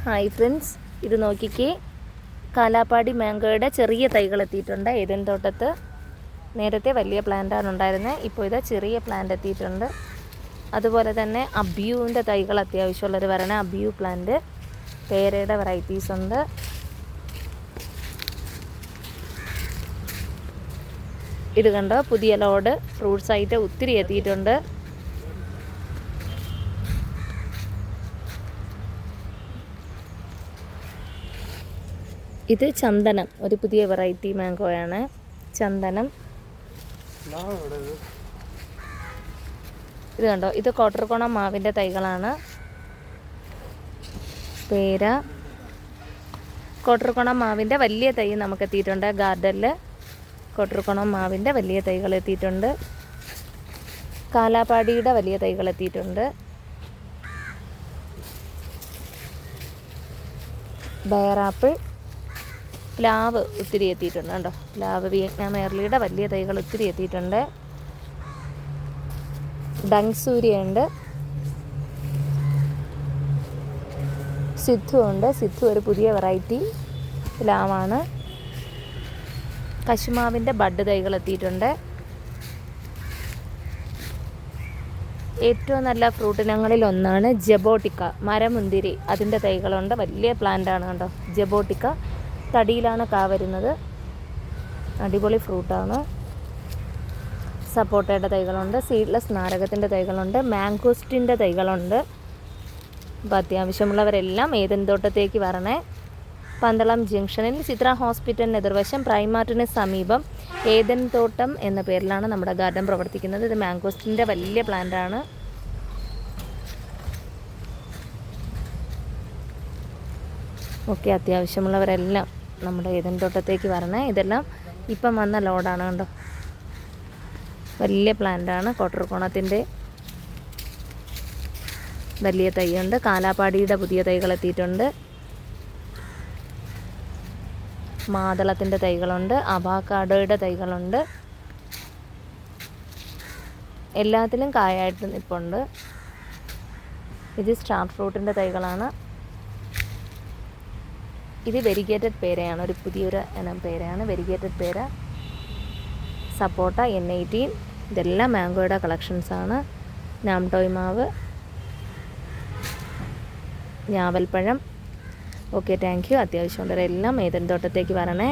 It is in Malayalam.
ഹായ് ഫ്രണ്ട്സ്, ഇത് നോക്കിക്കേ. കാലാപ്പാടി മാംഗോയുടെ ചെറിയ തൈകൾ എത്തിയിട്ടുണ്ട് ഏതൻ തോട്ടത്ത്. നേരത്തെ വലിയ പ്ലാന്റാണ് ഉണ്ടായിരുന്നത്, ഇപ്പോൾ ഇതാ ചെറിയ പ്ലാന്റ് എത്തിയിട്ടുണ്ട്. അതുപോലെ തന്നെ അബ്യൂവിൻ്റെ തൈകൾ അത്യാവശ്യമുള്ളൊരു വരണ അബ്യൂ പ്ലാന്റ്. പേരയുടെ വെറൈറ്റീസ് ഉണ്ട്. ഇത് കണ്ടോ, പുതിയ ലോഡ് ഫ്രൂട്ട്സ് ആയിട്ട് ഒത്തിരി എത്തിയിട്ടുണ്ട്. ഇത് ചന്ദനം, ഒരു പുതിയ വെറൈറ്റി മാംഗോയാണ് ചന്ദനം. ഇത് കണ്ടോ, ഇത് കോട്ടർകോണം മാവിൻ്റെ തൈകളാണ്. പേര കോട്ടർകോണം മാവിൻ്റെ വലിയ തൈ നമുക്ക് എത്തിയിട്ടുണ്ട്. ഗാർഡനിൽ കോട്ടർകോണം മാവിൻ്റെ വലിയ തൈകൾ എത്തിയിട്ടുണ്ട്. കാലാപ്പാടിയുടെ വലിയ തൈകൾ എത്തിയിട്ടുണ്ട്. ബയറാപ്പിൾ, പ്ലാവ് ഒത്തിരി എത്തിയിട്ടുണ്ട് കേട്ടോ. പ്ലാവ് വിയറ്റ്നാം എയർലിയുടെ വലിയ തൈകൾ ഒത്തിരി എത്തിയിട്ടുണ്ട്. ഡങ്സൂര്യയുണ്ട്, സിദ്ധു ഉണ്ട്. സിദ്ധു ഒരു പുതിയ വെറൈറ്റി പ്ലാവാണ്. കശുമാവിൻ്റെ ബഡ് തൈകൾ എത്തിയിട്ടുണ്ട്. ഏറ്റവും നല്ല ഫ്രൂട്ട് ഇനങ്ങളിൽ ഒന്നാണ് ജബോട്ടിക്ക, മരമുന്തിരി. അതിൻ്റെ തൈകളുണ്ട്, വലിയ പ്ലാന്റാണ് കണ്ടോ. ജബോട്ടിക്ക തടിയിലാണ് കാ വരുന്നത്, അടിപൊളി ഫ്രൂട്ടാണ്. സപ്പോട്ടയുടെ തൈകളുണ്ട്. സീഡ്ലെസ് നാരകത്തിൻ്റെ തൈകളുണ്ട്. മാംഗോസ്റ്റിൻ്റെ തൈകളുണ്ട്. അപ്പോൾ അത്യാവശ്യമുള്ളവരെല്ലാം ഏതൻ തോട്ടത്തേക്ക് വരണേ. പന്തളം ജംഗ്ഷനിൽ ചിത്ര ഹോസ്പിറ്റലിന് എതിർവശം പ്രൈമാർട്ടിന് സമീപം ഏതൻ തോട്ടം എന്ന പേരിലാണ് നമ്മുടെ ഗാർഡൻ പ്രവർത്തിക്കുന്നത്. ഇത് മാംഗോസ്റ്റിൻ്റെ വലിയ പ്ലാന്റാണ്. ഓക്കെ, അത്യാവശ്യമുള്ളവരെല്ലാം നമ്മുടെ ഏതൻ തോട്ടത്തേക്ക് വരണേ. ഇതെല്ലാം ഇപ്പം വന്ന ലോഡാണ് കണ്ടോ. വലിയ പ്ലാന്റാണ്. കോട്ടർകോണത്തിൻ്റെ വലിയ തൈയുണ്ട്. കാലാപ്പാടിയുടെ പുതിയ തൈകൾ എത്തിയിട്ടുണ്ട്. മാതളത്തിൻ്റെ തൈകളുണ്ട്. അവാക്കാഡോയുടെ തൈകളുണ്ട്. എല്ലാത്തിലും കായായിട്ട് നിൽപ്പുണ്ട്. ഇത് സ്റ്റാർ ഫ്രൂട്ടിൻ്റെ തൈകളാണ്. ഇത് വെരിഗേറ്റഡ് പേരയാണ്, ഒരു പുതിയൊരു ഇനം പേരയാണ് വെരിഗേറ്റഡ് പേര. സപ്പോട്ട, N18, ഇതെല്ലാം മാംഗോയുടെ കളക്ഷൻസാണ്. നാംടോയ് മാവ്, ഞാവൽപ്പഴം. Okay, thank you. അത്യാവശ്യമുള്ളവരെല്ലാം ഏതൻ തോട്ടത്തേക്ക് വരണേ.